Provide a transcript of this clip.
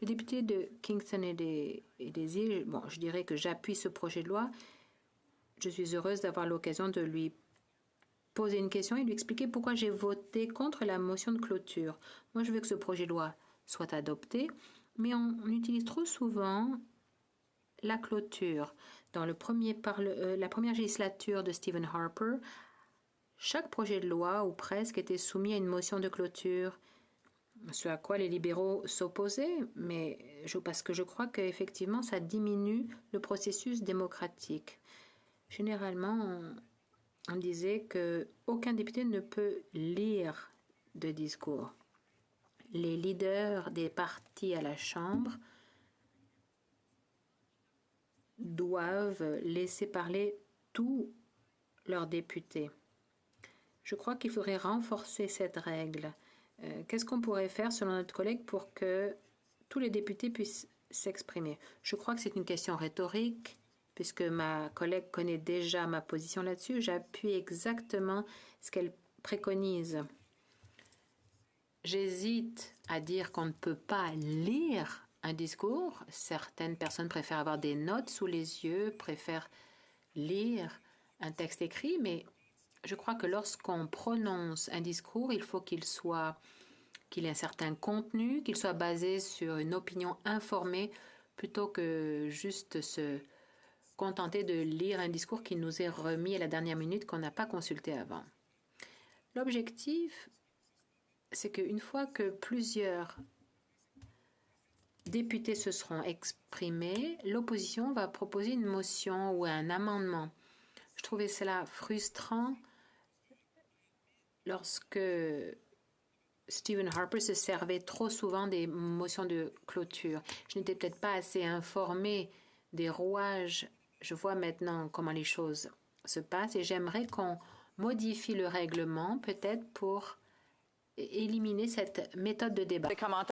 Le député de Kingston et des îles, bon, je dirais que j'appuie ce projet de loi. Je suis heureuse d'avoir l'occasion de lui poser une question et lui expliquer pourquoi j'ai voté contre la motion de clôture. Moi, je veux que ce projet de loi soit adopté, mais on utilise trop souvent la clôture. Dans la première législature de Stephen Harper, chaque projet de loi, ou presque, était soumis à une motion de clôture, ce à quoi les libéraux s'opposaient, parce que je crois qu'effectivement, ça diminue le processus démocratique. Généralement, on disait qu'aucun député ne peut lire de discours. Les leaders des partis à la Chambre doivent laisser parler tous leurs députés. Je crois qu'il faudrait renforcer cette règle. Qu'est-ce qu'on pourrait faire, selon notre collègue, pour que tous les députés puissent s'exprimer? Je crois que c'est une question rhétorique, puisque ma collègue connaît déjà ma position là-dessus. J'appuie exactement ce qu'elle préconise. J'hésite à dire qu'on ne peut pas lire un discours. Certaines personnes préfèrent avoir des notes sous les yeux, préfèrent lire un texte écrit, mais je crois que lorsqu'on prononce un discours, il faut qu'il ait un certain contenu, qu'il soit basé sur une opinion informée, plutôt que juste se contenter de lire un discours qui nous est remis à la dernière minute, qu'on n'a pas consulté avant. L'objectif, c'est qu'une fois que plusieurs députés se seront exprimés, l'opposition va proposer une motion ou un amendement. Je trouvais cela frustrant lorsque Stephen Harper se servait trop souvent des motions de clôture. Je n'étais peut-être pas assez informée des rouages. Je vois maintenant comment les choses se passent et j'aimerais qu'on modifie le règlement peut-être pour éliminer cette méthode de débat.